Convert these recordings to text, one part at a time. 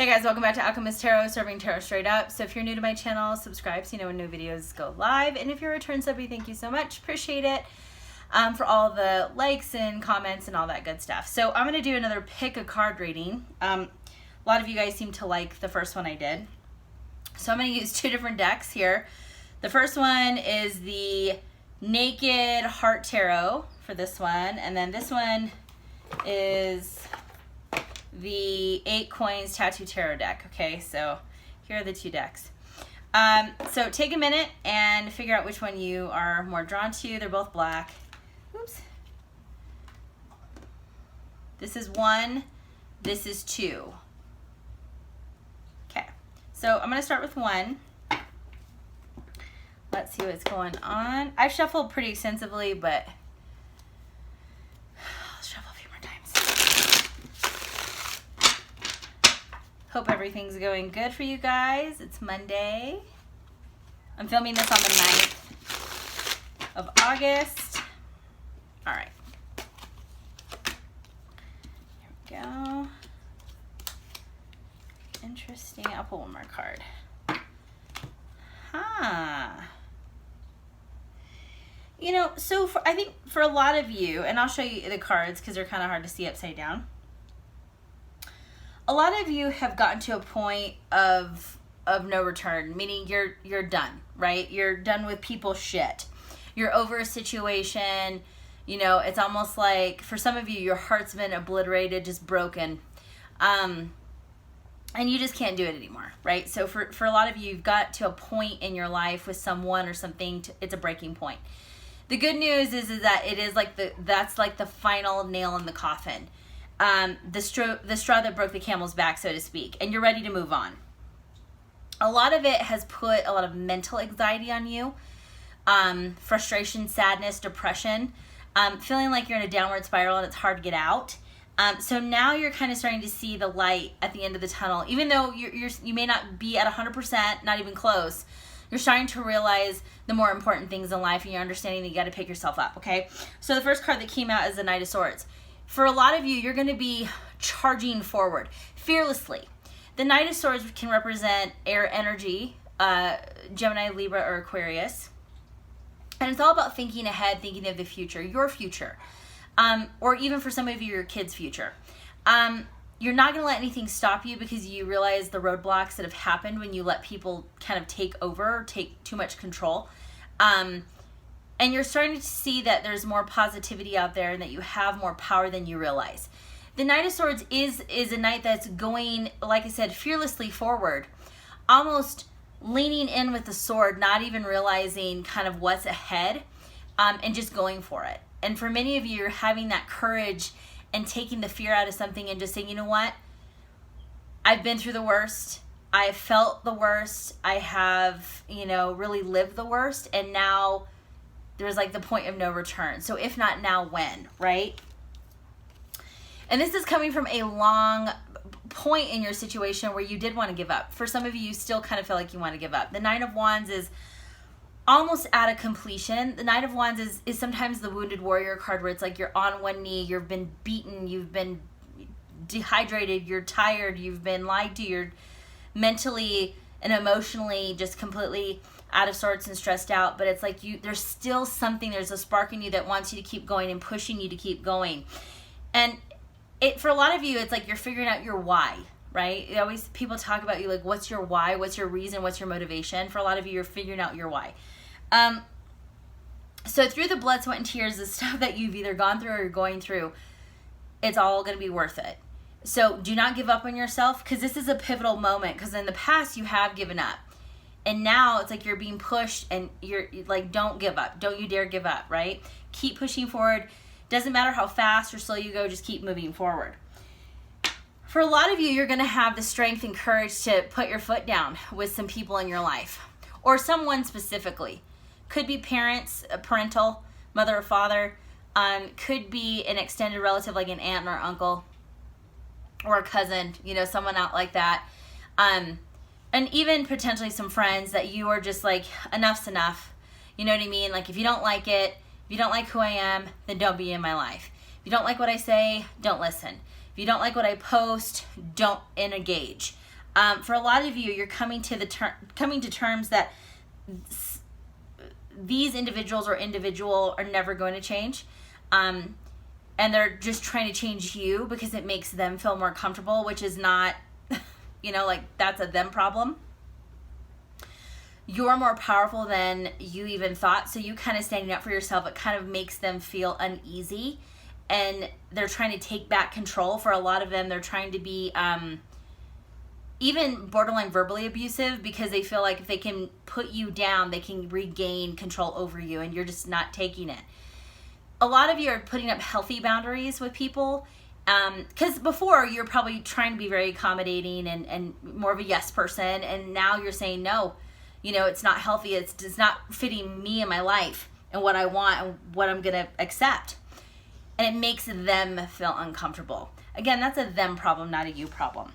Hey guys, welcome back to Owlchemist Tarot, serving tarot straight up. So if you're new to my channel, subscribe so you know when new videos go live. And if you're a return subby, thank you so much. Appreciate it for all the likes and comments and all that good stuff. So I'm going to do another pick a card reading. A lot of you guys seem to like the first one I did. So I'm going to use two different decks here. The first one is the Naked Heart Tarot for this one. And then this one is the 8 Coins Tattoo Tarot deck. Okay, so here are the two decks. So take a minute and figure out which one you are more drawn to. They're both black. Oops. This is 1. This is 2. Okay, so I'm going to start with 1. Let's see what's going on. I've shuffled pretty extensively, but I'll shuffle a few more times. Hope everything's going good for you guys. It's Monday. I'm filming this on the 9th of August. All right. Here we go. Interesting. I'll pull one more card. You know, so I think for a lot of you, and I'll show you the cards because they're kind of hard to see upside down. A lot of you have gotten to a point of no return, meaning you're done, right? You're done with people's shit. You're over a situation. You know, it's almost like for some of you, your heart's been obliterated, just broken. And you just can't do it anymore, right? So for a lot of you, you've got to a point in your life with someone or something, it's a breaking point. The good news is that it is like that's like the final nail in the coffin. The straw that broke the camel's back, so to speak, and you're ready to move on. A lot of it has put a lot of mental anxiety on you, frustration, sadness, depression, feeling like you're in a downward spiral and it's hard to get out. So now you're kind of starting to see the light at the end of the tunnel, even though you may not be at 100%, not even close. You're starting to realize the more important things in life, and you're understanding that you got to pick yourself up. Okay. So the first card that came out is the Knight of Swords. For a lot of you, you're going to be charging forward fearlessly. The Knight of Swords can represent air energy, Gemini, Libra, or Aquarius. And it's all about thinking ahead, thinking of the future, your future. Or even for some of you, your kids' future. You're not going to let anything stop you because you realize the roadblocks that have happened when you let people kind of take over, take too much control. And you're starting to see that there's more positivity out there and that you have more power than you realize. The Knight of Swords is a knight that's going, like I said, fearlessly forward, almost leaning in with the sword, not even realizing kind of what's ahead, and just going for it. And for many of you, you're having that courage and taking the fear out of something and just saying, you know what? I've been through the worst. I've felt the worst. I have, really lived the worst. And now there's like the point of no return. So if not now, when, right? And this is coming from a long point in your situation where you did want to give up. For some of you, you still kind of feel like you want to give up. The Nine of Wands is almost at a completion. The Knight of Wands is sometimes the wounded warrior card where it's like you're on one knee, you've been beaten, you've been dehydrated, you're tired, you've been lied to, you're mentally and emotionally just completely out of sorts and stressed out, but it's like there's still something, there's a spark in you that wants you to keep going and pushing you to keep going. And for a lot of you, it's like you're figuring out your why, right? People talk about you like, what's your why? What's your reason? What's your motivation? For a lot of you, you're figuring out your why. So through the blood, sweat, and tears, the stuff that you've either gone through or you're going through, it's all going to be worth it. So do not give up on yourself, because this is a pivotal moment, because in the past you have given up. And now it's like you're being pushed and you're like, don't give up. Don't you dare give up, right? Keep pushing forward. Doesn't matter how fast or slow you go, just keep moving forward. For a lot of you, you're going to have the strength and courage to put your foot down with some people in your life, or someone specifically. Could be parents, a parental, mother or father. Could be an extended relative like an aunt or uncle, or a cousin, someone out like that. And even potentially some friends that you are just like, enough's enough. You know what I mean? Like, if you don't like it, if you don't like who I am, then don't be in my life. If you don't like what I say, don't listen. If you don't like what I post, don't engage. For a lot of you, you're coming to terms that these individuals or individual are never going to change. And they're just trying to change you because it makes them feel more comfortable, which is not, like that's a them problem. You're more powerful than you even thought. So you kind of standing up for yourself, it kind of makes them feel uneasy, and they're trying to take back control. For a lot of them, they're trying to be even borderline verbally abusive, because they feel like if they can put you down, they can regain control over you, and you're just not taking it. A lot of you are putting up healthy boundaries with people, because before you're probably trying to be very accommodating and more of a yes person, and now you're saying no. It's not healthy. It's not fitting me in my life and what I want and what I'm going to accept. And it makes them feel uncomfortable. Again, that's a them problem, not a you problem.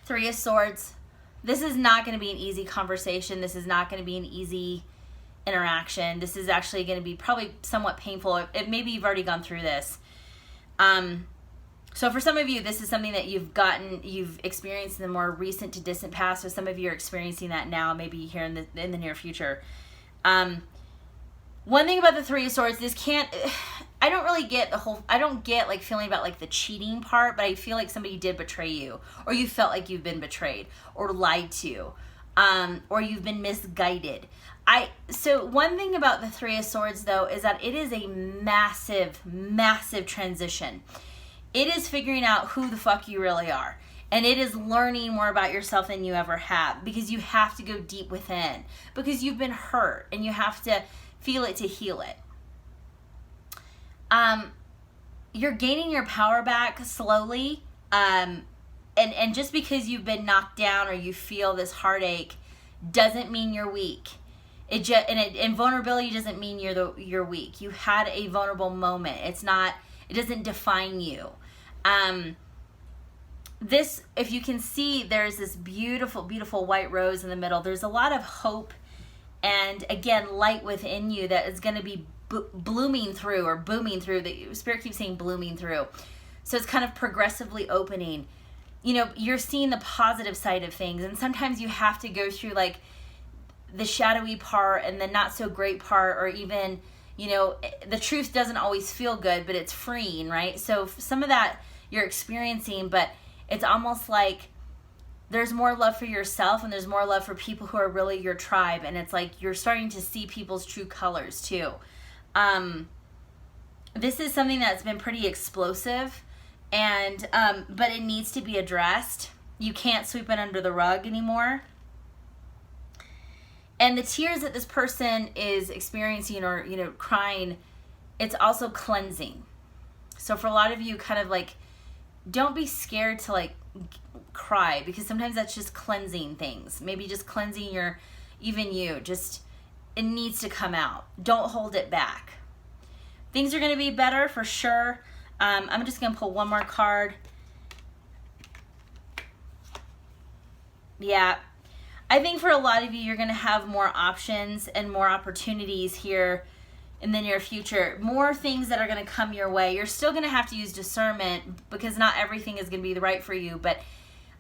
3 of Swords. This is not going to be an easy conversation. This is not going to be an easy interaction. This is actually going to be probably somewhat painful. Maybe you've already gone through this. So for some of you, this is something that you've experienced in the more recent to distant past, or some of you are experiencing that now, maybe here in the near future. One thing about the 3 of Swords, I don't get like feeling about like the cheating part, but I feel like somebody did betray you, or you felt like you've been betrayed or lied to, or you've been misguided. So one thing about the 3 of Swords though, is that it is a massive, massive transition. It is figuring out who the fuck you really are. And it is learning more about yourself than you ever have, because you have to go deep within, because you've been hurt and you have to feel it to heal it. You're gaining your power back slowly. And just because you've been knocked down or you feel this heartache doesn't mean you're weak. And vulnerability doesn't mean you're weak. You had a vulnerable moment. It doesn't define you. This, if you can see, there's this beautiful, beautiful white rose in the middle. There's a lot of hope and, again, light within you that is going to be blooming through, or booming through. The Spirit keeps saying blooming through. So it's kind of progressively opening. You're seeing the positive side of things, and sometimes you have to go through like the shadowy part and the not so great part, or even the truth doesn't always feel good, but it's freeing, right? So some of that you're experiencing, but it's almost like there's more love for yourself and there's more love for people who are really your tribe. And it's like you're starting to see people's true colors too. This is something that's been pretty explosive, and but it needs to be addressed. You can't sweep it under the rug anymore. And the tears that this person is experiencing, or, crying, it's also cleansing. So for a lot of you, kind of like, don't be scared to like cry, because sometimes that's just cleansing things. Maybe just cleansing it needs to come out. Don't hold it back. Things are going to be better for sure. I'm just going to pull one more card. Yeah. I think for a lot of you, you're going to have more options and more opportunities here in the near future. More things that are going to come your way. You're still going to have to use discernment, because not everything is going to be right for you. But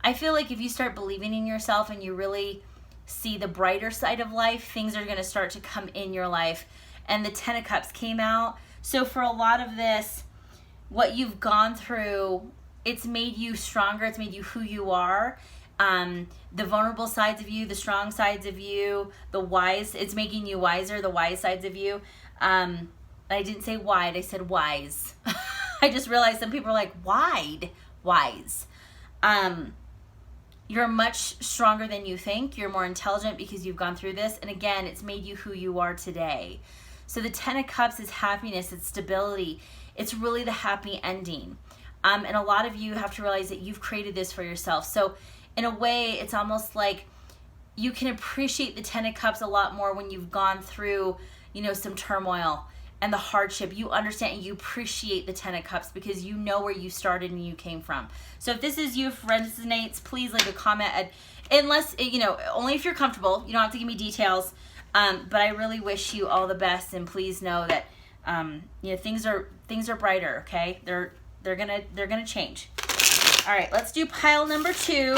I feel like if you start believing in yourself and you really see the brighter side of life, things are going to start to come in your life. And the 10 of Cups came out. So for a lot of this, what you've gone through, it's made you stronger. It's made you who you are. The vulnerable sides of you, the strong sides of you, the wise, it's making you wiser, the wise sides of you. I didn't say wide, I said wise. I just realized some people are like, wise. You're much stronger than you think. You're more intelligent because you've gone through this. And again, it's made you who you are today. So the 10 of Cups is happiness, it's stability. It's really the happy ending. And a lot of you have to realize that you've created this for yourself. So in a way, it's almost like you can appreciate the 10 of Cups a lot more when you've gone through, some turmoil and the hardship. You understand and you appreciate the 10 of Cups because you know where you started and you came from. So if this is you, if resonates, please leave a comment. Unless, only if you're comfortable. You don't have to give me details. But I really wish you all the best, and please know that things are brighter. Okay, they're gonna change. All right, let's do pile number 2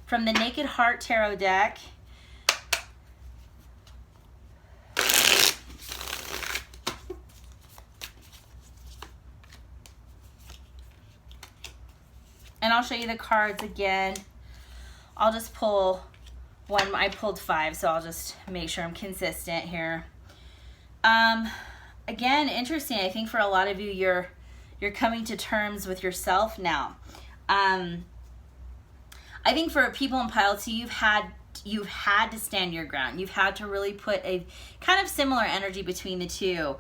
from the Naked Heart Tarot deck. And I'll show you the cards again. I'll just pull one. I pulled 5, so I'll just make sure I'm consistent here. Again, interesting. I think for a lot of you, you're coming to terms with yourself now. I think for people in pile 2, you've had to stand your ground. You've had to really put a kind of similar energy between the two.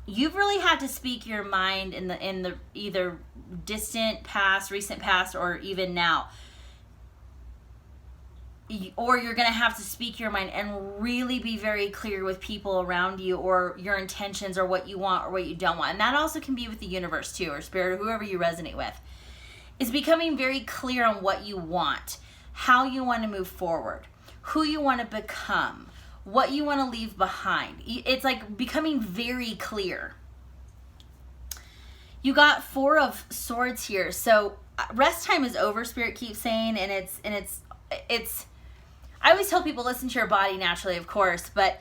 You've really had to speak your mind in the either distant past, recent past, or even now. Or you're going to have to speak your mind and really be very clear with people around you, or your intentions, or what you want or what you don't want. And that also can be with the universe too, or spirit, or whoever you resonate with. Is becoming very clear on what you want, how you want to move forward, who you want to become, what you want to leave behind. It's like becoming very clear. You got 4 of Swords here. So rest time is over, Spirit keeps saying, and it's I always tell people, listen to your body naturally, of course, but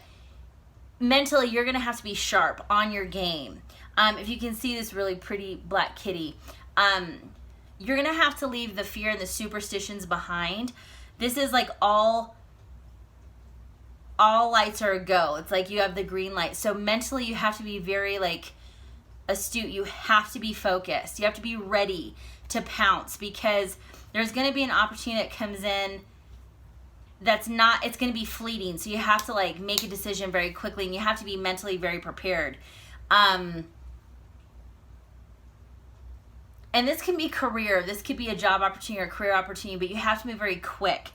mentally you're going to have to be sharp on your game. If you can see this really pretty black kitty, you're going to have to leave the fear and the superstitions behind. This is like all lights are a go. It's like you have the green light. So mentally you have to be very like astute. You have to be focused. You have to be ready to pounce, because there's going to be an opportunity that comes in that's not, it's going to be fleeting. So you have to like make a decision very quickly, and you have to be mentally very prepared. And this can be career. This could be a job opportunity or a career opportunity, but you have to move very quick.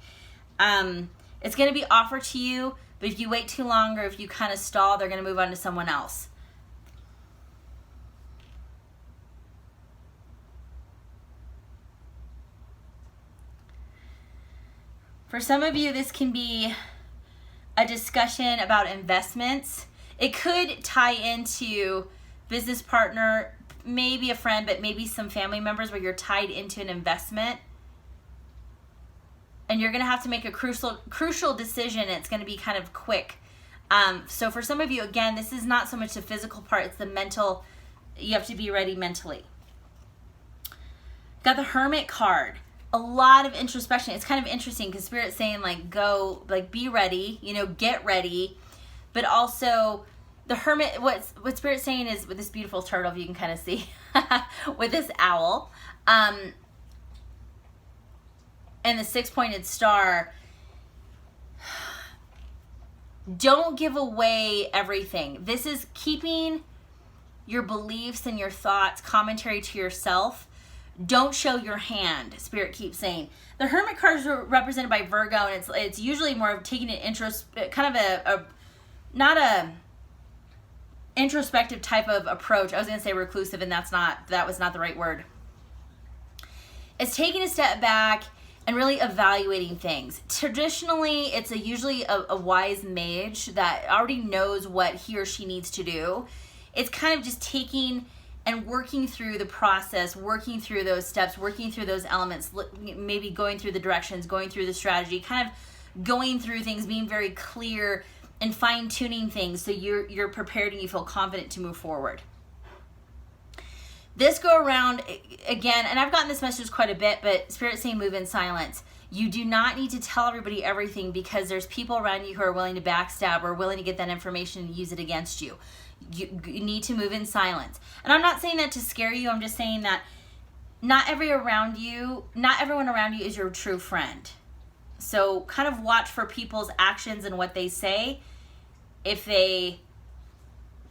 It's going to be offered to you, but if you wait too long, or if you kind of stall, they're going to move on to someone else. For some of you, this can be a discussion about investments. It could tie into business partner, maybe a friend, but maybe some family members where you're tied into an investment. And you're going to have to make a crucial decision. It's going to be kind of quick. So for some of you, again, this is not so much the physical part, it's the mental. You have to be ready mentally. Got the Hermit card. A lot of introspection. It's kind of interesting because Spirit's saying like go, like be ready, get ready. But also the Hermit, what Spirit's saying is, with this beautiful turtle, if you can kind of see, with this owl, and the 6-pointed star, don't give away everything. This is keeping your beliefs and your thoughts, commentary to yourself. Don't show your hand, Spirit keeps saying. The Hermit cards are represented by Virgo, and it's usually more of taking an interest, kind of not a introspective type of approach. I was going to say reclusive, and that was not the right word. It's taking a step back and really evaluating things. Traditionally, it's usually a wise mage that already knows what he or she needs to do. It's kind of just taking and working through the process, working through those steps, working through those elements, maybe going through the directions, going through the strategy, kind of going through things, being very clear and fine-tuning things so you're prepared and you feel confident to move forward. This go around, again, and I've gotten this message quite a bit, but Spirit's saying move in silence. You do not need to tell everybody everything, because there's people around you who are willing to backstab or willing to get that information and use it against you. You need to move in silence. And I'm not saying that to scare you. I'm just saying that not everyone around you is your true friend. So kind of watch for people's actions and what they say. If they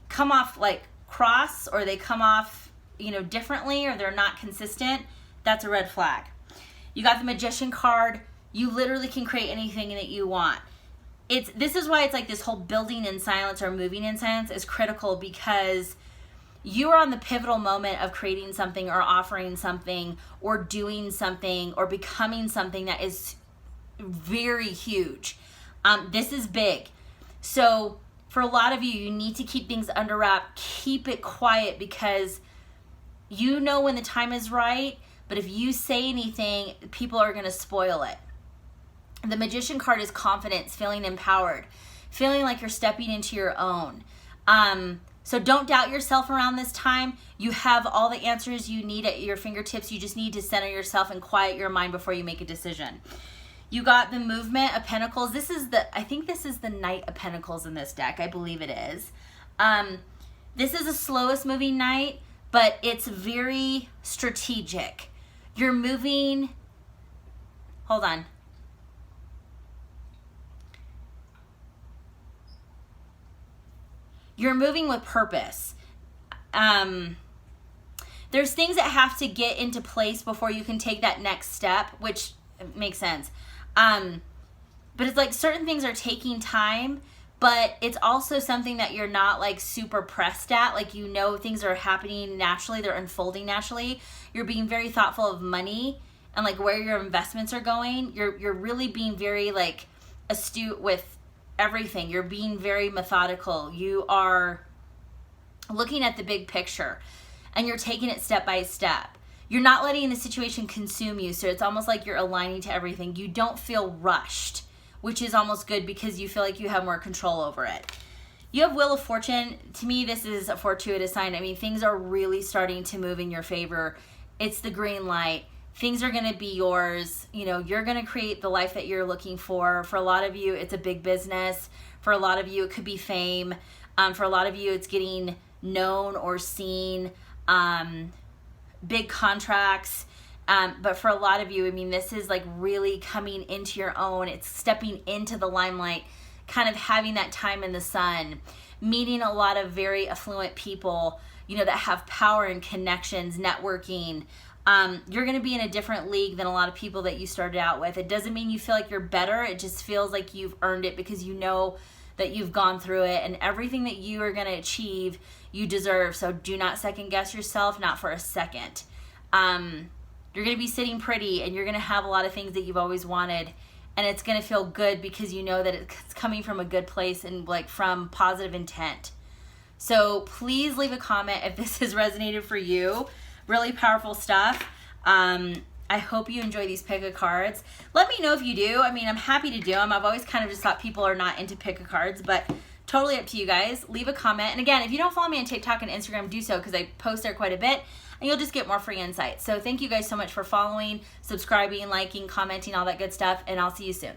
come off like cross, or they come off, differently, or they're not consistent, that's a red flag. You got the Magician card. You literally can create anything that you want. This is why it's like this whole building in silence or moving in silence is critical, because you are on the pivotal moment of creating something, or offering something, or doing something, or becoming something that is very huge. This is big. So for a lot of you, you need to keep things under wrap, keep it quiet, because You know when the time is right, but if you say anything, people are going to spoil it. The Magician card is confidence, feeling empowered, feeling like you're stepping into your own. So don't doubt yourself around this time. You have all the answers you need at your fingertips. You just need to center yourself and quiet your mind before you make a decision. You got the Movement of Pentacles. I think this is the Knight of Pentacles in this deck. I believe it is. This is the slowest moving Knight, but it's very strategic. You're moving, hold on. You're moving with purpose. There's things that have to get into place before you can take that next step, which makes sense. But it's like certain things are taking time, but it's also something that you're not like super pressed at. Like, you know, things are happening naturally. They're unfolding naturally. You're being very thoughtful of money and like where your investments are going. You're really being very like astute with everything. You're being very methodical. You are looking at the big picture and you're taking it step by step. You're not letting the situation consume you. So it's almost like you're aligning to everything. You don't feel rushed, which is almost good because you feel like you have more control over it. You have Wheel of Fortune. To me, this is a fortuitous sign. I mean, things are really starting to move in your favor. It's the green light. Things are going to be yours. You know, you're going to create the life that you're looking for. For a lot of you, it's a big business. For a lot of you, it could be fame. For a lot of you, it's getting known or seen, big contracts. But for a lot of you, I mean, this is like really coming into your own. It's stepping into the limelight, kind of having that time in the sun, meeting a lot of very affluent people, you know, that have power and connections, networking. You're going to be in a different league than a lot of people that you started out with. It doesn't mean you feel like you're better. It just feels like you've earned it because you know that you've gone through it, and everything that you are going to achieve, you deserve. So do not second guess yourself, not for a second. You're going to be sitting pretty, and you're going to have a lot of things that you've always wanted, and it's going to feel good because you know that it's coming from a good place and like from positive intent. So please leave a comment if this has resonated for you. Really powerful stuff. I hope you enjoy these pick-a-cards. Let me know if you do. I mean, I'm happy to do them. I've always kind of just thought people are not into pick-a-cards, but totally up to you guys. Leave a comment. And again, if you don't follow me on TikTok and Instagram, do so because I post there quite a bit, and you'll just get more free insights. So thank you guys so much for following, subscribing, liking, commenting, all that good stuff, and I'll see you soon.